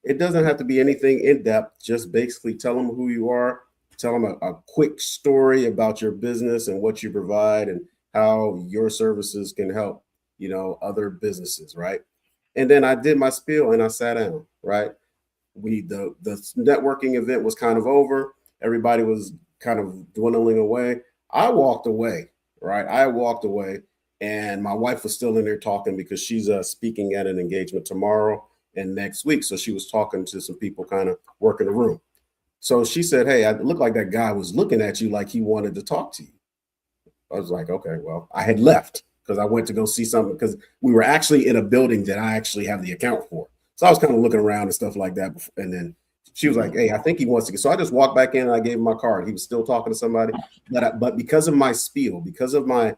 It doesn't have to be anything in depth. Just basically tell them who you are. Tell them a quick story about your business and what you provide and how your services can help, you know, other businesses, right? And then I did my spiel and I sat down, right? The networking event was kind of over. Everybody was kind of dwindling away. I walked away, right? I walked away and my wife was still in there talking because she's speaking at an engagement tomorrow and next week. So she was talking to some people kind of working the room. So she said, hey, it looked like that guy was looking at you like he wanted to talk to you. I was like, okay, well, I had left because I went to go see something because we were actually in a building that I actually have the account for. So I was kind of looking around and stuff like that. And then she was like, hey, I think he wants to get. So I just walked back in and I gave him my card. He was still talking to somebody. But because of my spiel, because of my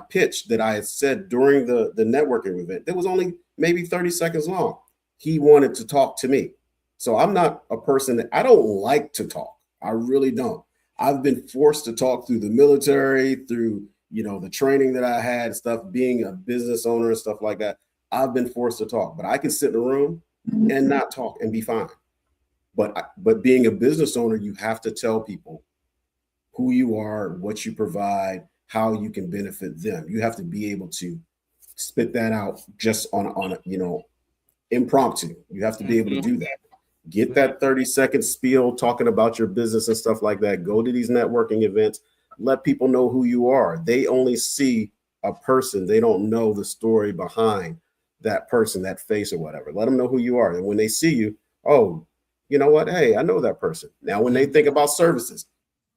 pitch that I had said during the networking event, that was only maybe 30 seconds long. He wanted to talk to me. So I'm not a person that I don't like to talk. I really don't. I've been forced to talk through the military, through, you know, the training that I had and stuff, being a business owner and stuff like that. I've been forced to talk, but I can sit in a room and not talk and be fine. But being a business owner, you have to tell people who you are, what you provide, how you can benefit them. You have to be able to spit that out just on a, you know, impromptu. You have to be able to do that. Get that 30-second spiel talking about your business and stuff like that. Go to these networking events. Let people know who you are. They only see a person. They don't know the story behind that person, that face or whatever. Let them know who you are. And when they see you, oh, you know what? Hey, I know that person. Now, when they think about services,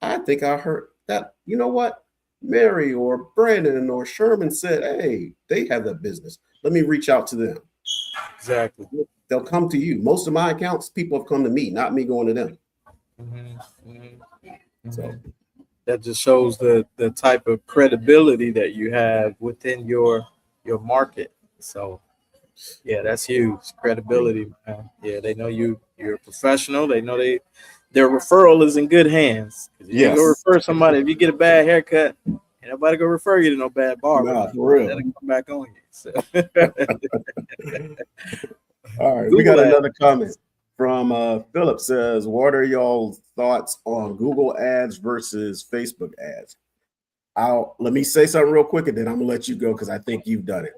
I think I heard that, you know what? Mary or Brandon or Sherman said, hey, they have that business. Let me reach out to them. Exactly. They'll come to you. Most of my accounts, people have come to me, not me going to them. So that just shows the type of credibility that you have within your market. So yeah, that's huge. Credibility, man. Yeah, they know you're a professional. They know their referral is in good hands. If you go refer somebody, if you get a bad haircut, ain't nobody go refer you to no bad barber. Nah, for real. That'll come back on you. So. All right, we got another comment from Philip. Says, what are y'all's thoughts on Google ads versus Facebook ads? Let me say something real quick and then I'm gonna let you go because I think you've done it.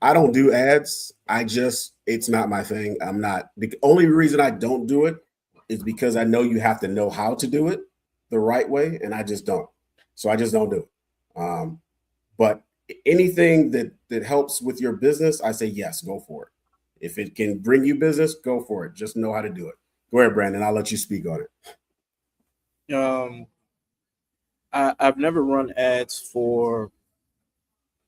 I don't do ads. It's not my thing. The only reason I don't do it is because I know you have to know how to do it the right way, and I just don't. So I just don't do it. But anything that helps with your business, I say yes, go for it. If it can bring you business, go for it. Just know how to do it. Go ahead, Brandon. I'll let you speak on it. I've never run ads for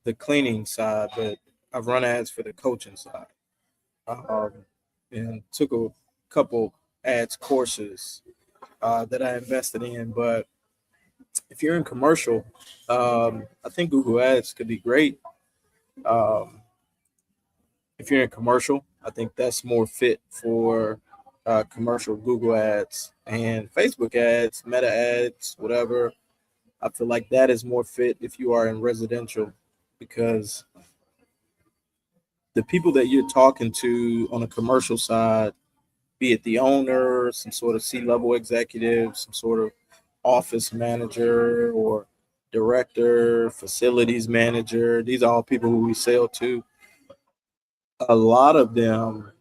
the cleaning side, but I've run ads for the coaching side. And took a couple ads courses that I invested in. But if you're in commercial, I think Google ads could be great. If you're in commercial, I think that's more fit for commercial Google ads and Facebook ads, Meta ads, whatever. I feel like that is more fit if you are in residential, because the people that you're talking to on a commercial side, be it the owner, some sort of C-level executive, some sort of office manager, or director, facilities manager. These are all people who we sell to. A lot of them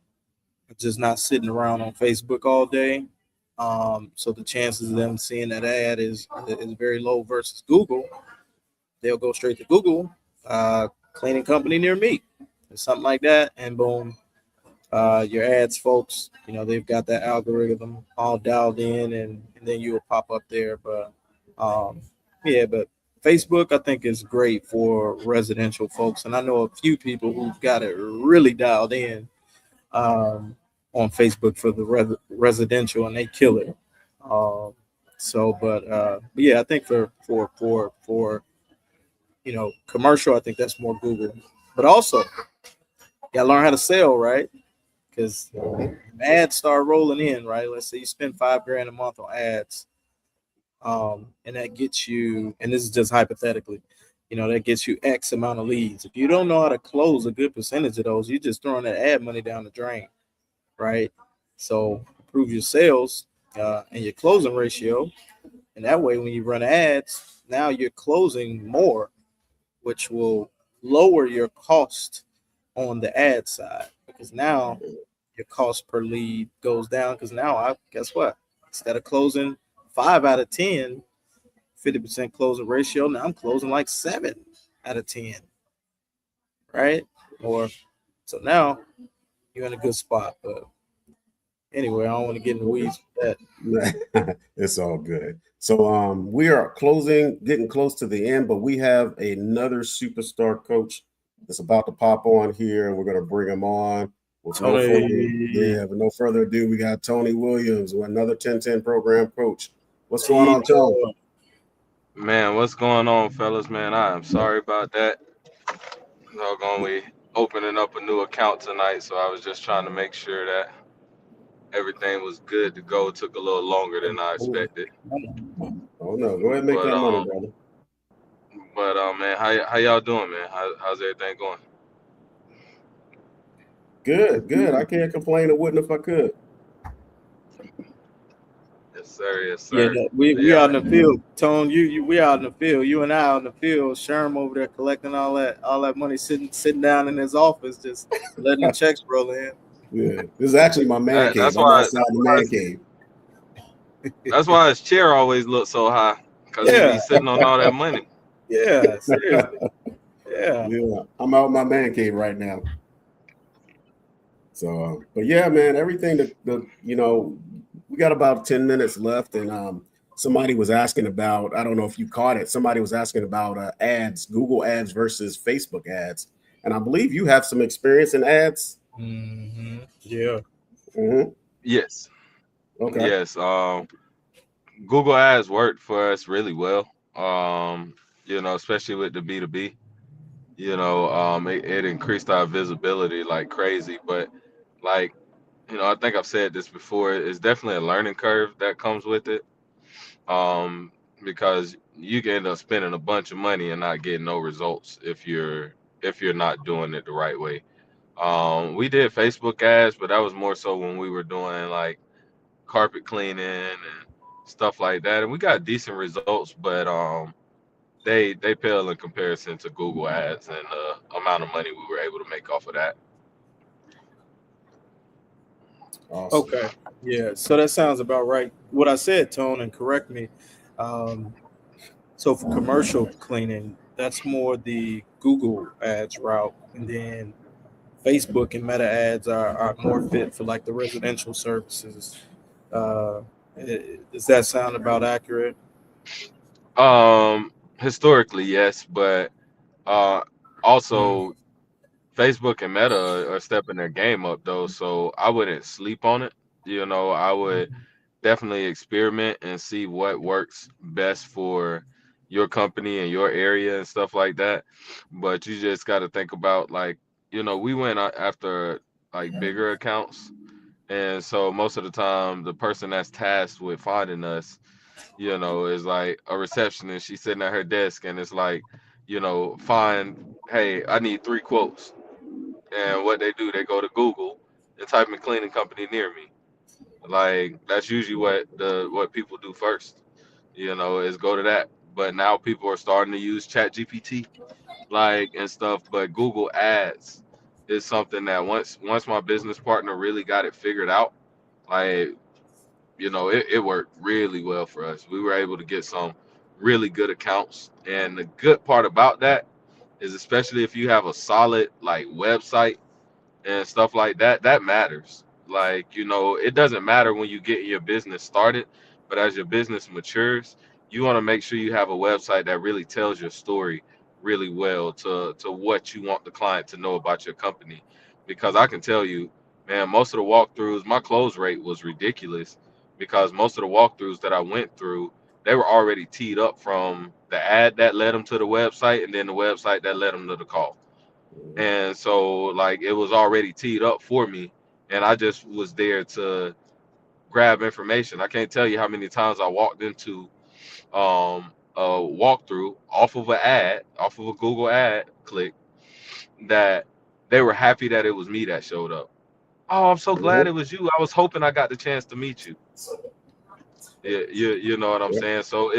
are just not sitting around on Facebook all day. So the chances of them seeing that ad is very low versus Google. They'll go straight to Google, cleaning company near me, or something like that, and boom, your ads, folks. They've got that algorithm all dialed in, and then you'll pop up there. But yeah, but Facebook I think is great for residential folks, and I know a few people who've got it really dialed in um, on Facebook for the residential, and they kill it. Um, but yeah, I think for commercial, I think that's more Google. But also, you gotta learn how to sell, right? Because ads start rolling in, right? Let's say you spend $5,000 a month on ads, and that gets you, and this is just hypothetically, that gets you X amount of leads. If you don't know how to close a good percentage of those, you're just throwing that ad money down the drain, right? So improve your sales and your closing ratio, and that way when you run ads, now you're closing more, which will lower your cost on the ad side, because now your cost per lead goes down, because now I guess what? Instead of closing 5 out of 10, 50% closing ratio, now I'm closing like 7 out of 10, right? Or so now you're in a good spot. But anyway, I don't want to get in the weeds with that. It's all good. So we are getting close to the end, but we have another superstar coach that's about to pop on here, and we're going to bring him on. With no further ado, we got Tony Williams, another 1010 program coach. What's going on, Tony? Man, what's going on, fellas? Man, I am sorry about that. We opening up a new account tonight, so I was just trying to make sure that everything was good to go. It took a little longer than I expected. Oh no, go ahead and make that money, brother. But man, how y'all doing, man? How's everything going? Good. I can't complain. I wouldn't if I could. Yes, sir. Yeah, we out in the field, Tone. We out in the field. You and I out in the field. Sherm over there collecting all that money, sitting down in his office, just letting the checks roll in. Yeah, this is actually my man cave. I'm outside the man cave. That's why his chair always looks so high, because he's sitting on all that money. Yeah, seriously. Yeah, I'm out in my man cave right now. So, but yeah, man, everything that we got about 10 minutes left, and somebody was asking about, I don't know if you caught it, somebody was asking about ads, Google ads versus Facebook ads. And I believe you have some experience in ads. Mm-hmm. Yeah. Mm-hmm. Yes. Okay. Yes. Google ads worked for us really well. Especially with the B2B. It increased our visibility like crazy, but like, I think I've said this before, it's definitely a learning curve that comes with it. Because you can end up spending a bunch of money and not getting no results if you're not doing it the right way. We did Facebook ads, but that was more so when we were doing like carpet cleaning and stuff like that, and we got decent results, but they pale in comparison to Google ads and the amount of money we were able to make off of that. Awesome. Okay. Yeah. So that sounds about right. What I said, Tone, and correct me. So for commercial cleaning, that's more the Google ads route, and then Facebook and Meta ads are more fit for like the residential services. Does that sound about accurate? Historically, yes, but also Facebook and Meta are stepping their game up though, so I wouldn't sleep on it. I would definitely experiment and see what works best for your company and your area and stuff like that. But you just got to think about like, we went after like bigger accounts. And so most of the time, the person that's tasked with finding us, is like a receptionist. She's sitting at her desk and it's like, hey, I need 3 quotes. And what they do, they go to Google and type in cleaning company near me. Like that's usually what people do first, is go to that. but now people are starting to use Chat GPT like and stuff. But Google Ads is something that once my business partner really got it figured out, like it worked really well for us. We were able to get some really good accounts, and the good part about that is especially if you have a solid like website and stuff like that, that matters. Like, it doesn't matter when you get your business started, but as your business matures, you want to make sure you have a website that really tells your story really well to what you want the client to know about your company. Because I can tell you, man, most of the walkthroughs, my close rate was ridiculous because most of the walkthroughs that I went through, they were already teed up from the ad that led them to the website and then the website that led them to the call. Mhm. And so like it was already teed up for me, and I just was there to grab information. I can't tell you how many times I walked into a walkthrough off of an ad, off of a Google ad click, that they were happy that it was me that showed up. Oh, I'm so glad Mhm. it was you. I was hoping I got the chance to meet you. You know what I'm Yep. saying? So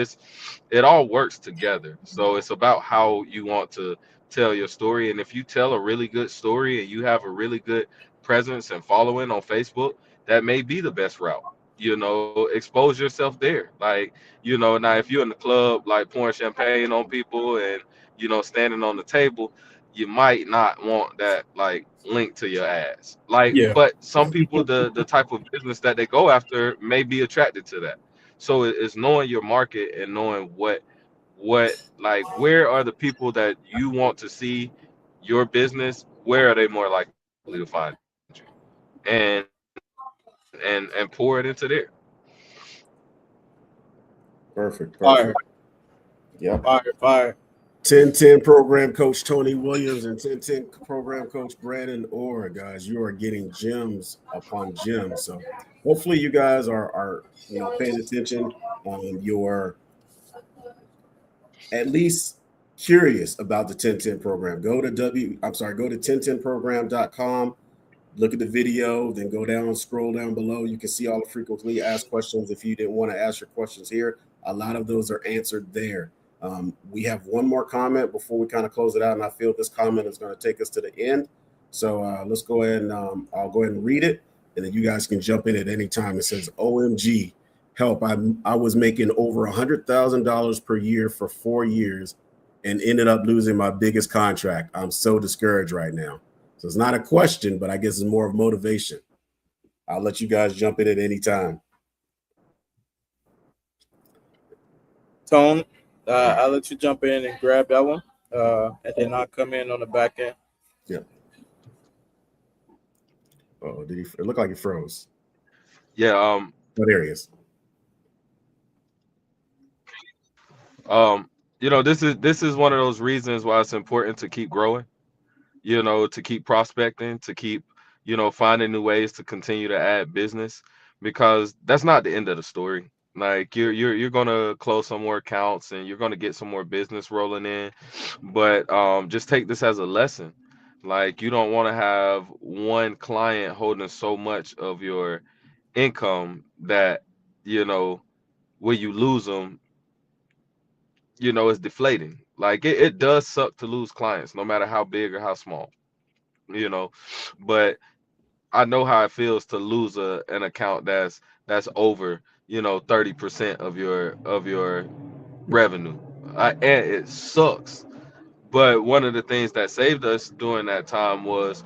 it all works together. So it's about how you want to tell your story. And if you tell a really good story and you have a really good presence and following on Facebook, that may be the best route. Expose yourself there. Like, now if you're in the club like pouring champagne on people and standing on the table, you might not want that like link to your ass. Like, Yeah. but some people, the type of business that they go after may be attracted to that. So it's knowing your market and knowing what like where are the people that you want to see your business, where are they more likely to find you, and pour it into there. Perfect. Fire, Perfect. Yep. fire. 1010 program coach Tony Williams and 1010 program coach Brandon Orr, guys. You are getting gems upon gems. So hopefully you guys are paying attention. You're at least curious about the 1010 program. Go to 1010program.com. Look at the video, then go down, scroll down below. You can see all the frequently asked questions. If you didn't want to ask your questions here, a lot of those are answered there. We have one more comment before we kind of close it out, and I feel this comment is going to take us to the end. So let's go ahead and I'll go ahead and read it, and then you guys can jump in at any time. It says, "OMG, help! I was making over $100,000 per year for 4 years, and ended up losing my biggest contract. I'm so discouraged right now." So it's not a question, but I guess it's more of motivation. I'll let you guys jump in at any time. Tone, I'll let you jump in and grab that one, and then I'll come in on the back end. Yeah. Oh, did he? It looked like he froze. Yeah. What areas? This is one of those reasons why it's important to keep growing, to keep prospecting, to keep, finding new ways to continue to add business, because that's not the end of the story. Like you're gonna close some more accounts and you're gonna get some more business rolling in, but just take this as a lesson. Like you don't want to have one client holding so much of your income that you know when you lose them, it's deflating. Like it does suck to lose clients, no matter how big or how small, you know. But I know how it feels to lose an account that's over 30% of your revenue, and it sucks. But one of the things that saved us during that time was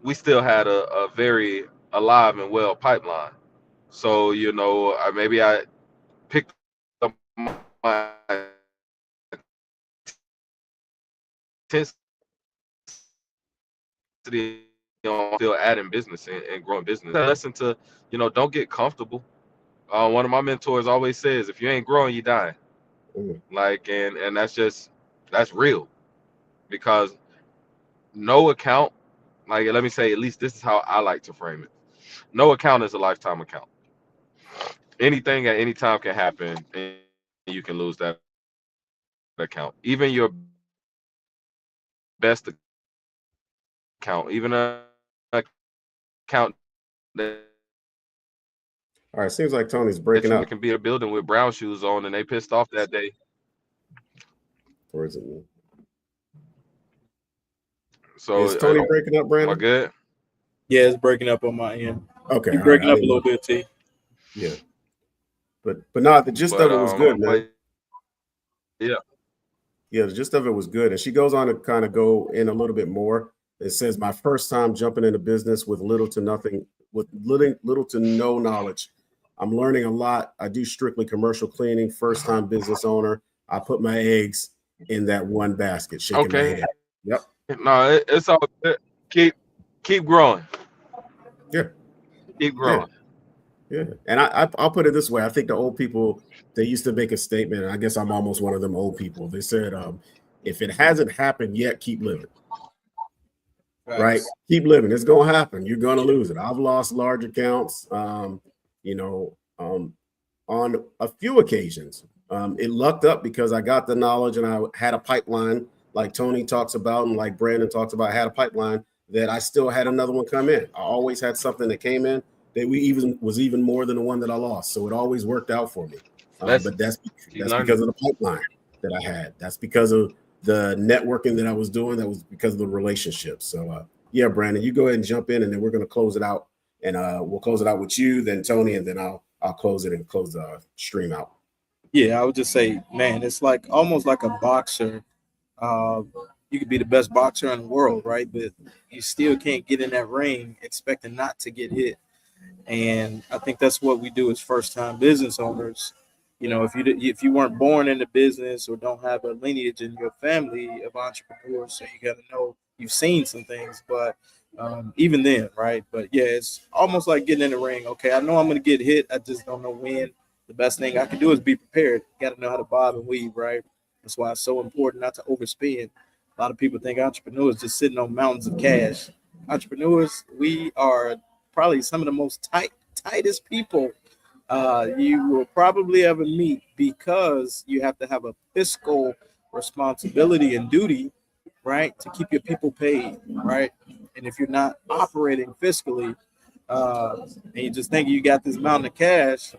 we still had a very alive and well pipeline. So maybe I picked up my intensity on still adding business and growing business. A lesson to don't get comfortable. One of my mentors always says, if you ain't growing, you dying. Mm. Like, and that's real, because no account, like, let me say, at least this is how I like to frame it. No account is a lifetime account. Anything at any time can happen and you can lose that account. Even your best account, even an account that you may think is good, All right, seems like Tony's that breaking you up. can be a building with brown shoes on and they pissed off that day. Or is it me? So Is Tony breaking up, am I Brandon? good? Yeah, it's breaking up on my end. Okay, You're all right. breaking I up a didn't little know. bit, T. Yeah, but no, the gist of it was good, man. Yeah. Yeah, the gist of it was good. And she goes on to kind of go in a little bit more. It says, my first time jumping into business with little to nothing, with little to no knowledge. I'm learning a lot. I do strictly commercial cleaning, first time business owner. I put my eggs in that one basket, shaking my Okay. head. Yep. No, it's all good. Keep growing. Yeah. Keep Yeah. growing. Yeah. And I'll put it this way. I think the old people, they used to make a statement. And I guess I'm almost one of them old people. They said, if it hasn't happened yet, keep living. Right? Keep living. It's going to happen. You're going to lose it. I've lost large accounts, on a few occasions. It lucked up because I got the knowledge and I had a pipeline like Tony talks about and like Brandon talks about. I had a pipeline that I still had another one come in. I always had something that came in that was even more than the one that I lost. So it always worked out for me. But that's because of the pipeline that I had. That's because of the networking that I was doing. That was because of the relationships. So yeah, Brandon, you go ahead and jump in, and then we're going to close it out. And we'll close it out with you, then Tony, and then I'll close it and close the stream out. Yeah, I would just say, man, it's like almost like a boxer. You could be the best boxer in the world, right? But you still can't get in that ring expecting not to get hit. And I think that's what we do as first-time business owners. You know, if you weren't born into business or don't have a lineage in your family of entrepreneurs, so you got to know you've seen some things. But even then, right? But yeah, it's almost like getting in the ring. Okay, I know I'm going to get hit. I just don't know when. The best thing I can do is be prepared. You got to know how to bob and weave, right? That's why it's so important not to overspend. A lot of people think entrepreneurs just sitting on mountains of cash. Entrepreneurs, we are probably some of the most tightest people you will probably ever meet, because you have to have a fiscal responsibility and duty, right, to keep your people paid, right? And if you're not operating fiscally, and you just think you got this mountain of cash,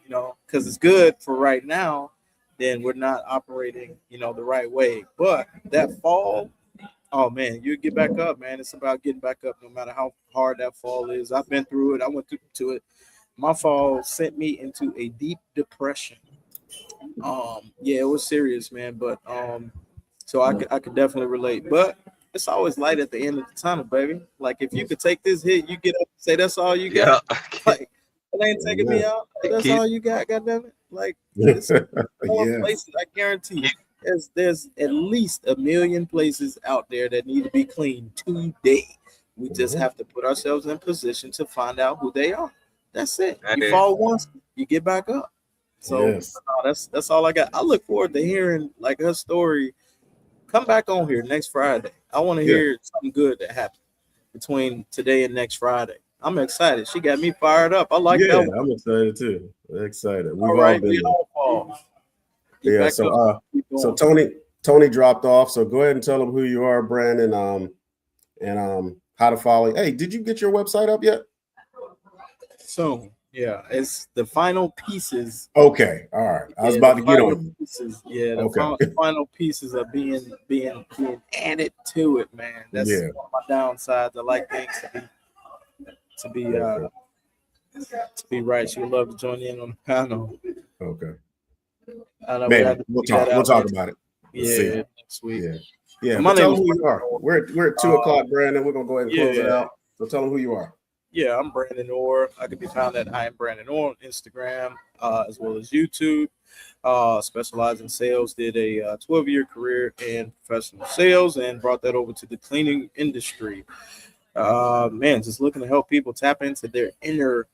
because it's good for right now, then we're not operating, the right way. But that fall, oh man, you get back up, man. It's about getting back up, no matter how hard that fall is. I've been through it. I went through it. My fall sent me into a deep depression. Yeah, it was serious, man. But so I could definitely relate. But it's always light at the end of the tunnel, baby. Like if you could take this hit, you get up and say that's all you got. Yeah. Like it ain't taking me out. That's all you got. Goddamn it! Like it's more places. I guarantee. There's at least 1 million places out there that need to be cleaned today. We just have to put ourselves in position to find out who they are. That's it. You fall once, you get back up. So that's all I got. I look forward to hearing like her story. Come back on here next Friday. I want to hear something good that happened between today and next Friday. I'm excited. She got me fired up. I like that one. I'm excited too. Excited. We've all right, all been we all fall. Yeah. So Tony dropped off. So go ahead and tell them who you are, Brandon. And how to follow. Hey, did you get your website up yet? So yeah, it's the final pieces. Okay, all right. I was about to get on you. Pieces, the final pieces are being added to it, man. That's one of my downsides. I like things to be right. She would love to join in on the panel. Okay. Maybe we'll talk about it. Next week. Yeah. Tell them who you are. We're at 2:00, Brandon. We're gonna go ahead and close it out. So tell them who you are. Yeah, I'm Brandon Orr. I can be found at I am Brandon Orr on Instagram, as well as YouTube. Specialized in sales. Did a 12-year career in professional sales and brought that over to the cleaning industry. Man, just looking to help people tap into their inner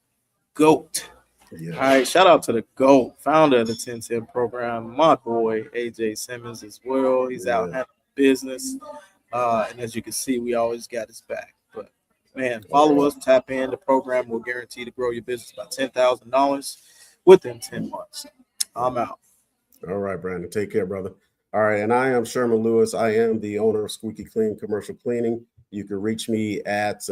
GOAT. Yeah. All right, shout out to the GOAT, founder of the 1010 program, my boy AJ Simmons as well. He's out handling business, and as you can see, we always got his back. But man, follow us, tap in. The program will guarantee to grow your business by $10,000 within 10 months. I'm out. All right, Brandon. Take care, brother. All right, and I am Sherman Lewis. I am the owner of Squeaky Clean Commercial Cleaning. You can reach me at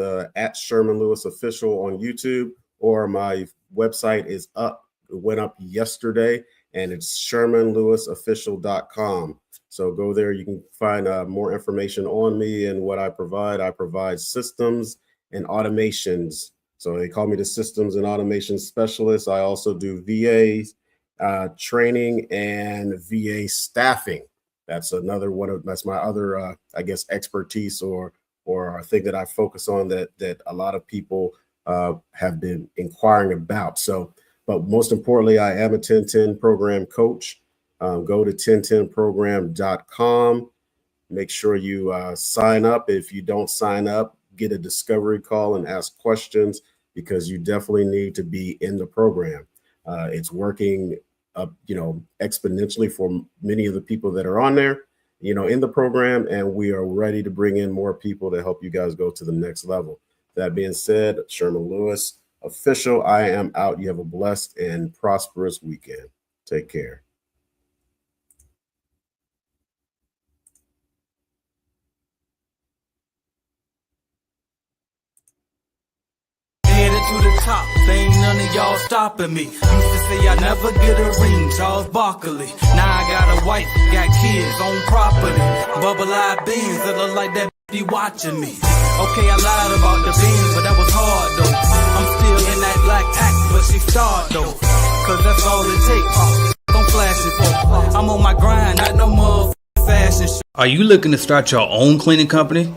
Sherman Lewis Official on YouTube, or my website is up. It went up yesterday, and it's ShermanLewisOfficial.com. So go there. You can find more information on me and what I provide. I provide systems and automations. So they call me the systems and automation specialist. I also do VA training and VA staffing. That's another one of that's my other I guess expertise or a thing that I focus on that a lot of people have been inquiring about. So, but most importantly, I am a 1010 program coach. Go to 1010program.com. Make sure you sign up. If you don't sign up, get a discovery call and ask questions, because you definitely need to be in the program. It's working up, exponentially for many of the people that are on there, in the program, and we are ready to bring in more people to help you guys go to the next level. That being said, Sherman Lewis official, I am out. You have a blessed and prosperous weekend. Take care. Headed to the top, there ain't none of y'all stopping me. Used to say I never get a ring, Charles Barkley. Now I got a wife, got kids, own property. Bubble eyed beans that look like that be watching me. Okay, I lied about the beans, but that was hard though. I'm still in that black act, but she starred though. Cause that's all it takes. Don't flash it for. I'm on my grind, not no motherfucking fashion show. Are you looking to start your own cleaning company?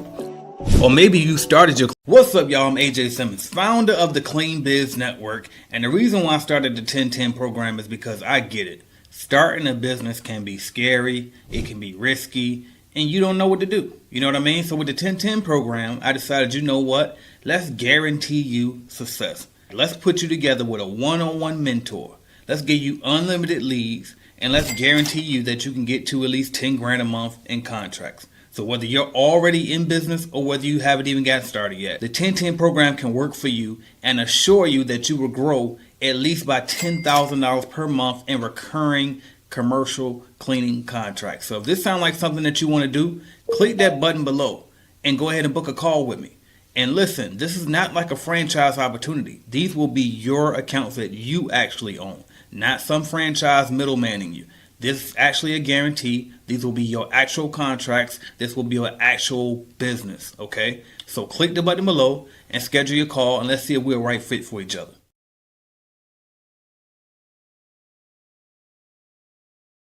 Or maybe you started your... What's up, y'all? I'm AJ Simmons, founder of the Clean Biz Network. And the reason why I started the 1010 program is because I get it. Starting a business can be scary, it can be risky, and you don't know what to do. You know what I mean? So with the 1010 program, I decided, you know what? Let's guarantee you success. Let's put you together with a one-on-one mentor. Let's give you unlimited leads, and let's guarantee you that you can get to at least 10 grand a month in contracts. So whether you're already in business or whether you haven't even gotten started yet, the 1010 program can work for you and assure you that you will grow at least by $10,000 per month in recurring commercial cleaning contracts. So if this sounds like something that you want to do, click that button below and go ahead and book a call with me. And listen, this is not like a franchise opportunity. These will be your accounts that you actually own, not some franchise middlemaning you. This is actually a guarantee. These will be your actual contracts. This will be your actual business, okay? So click the button below and schedule your call, and let's see if we're a right fit for each other.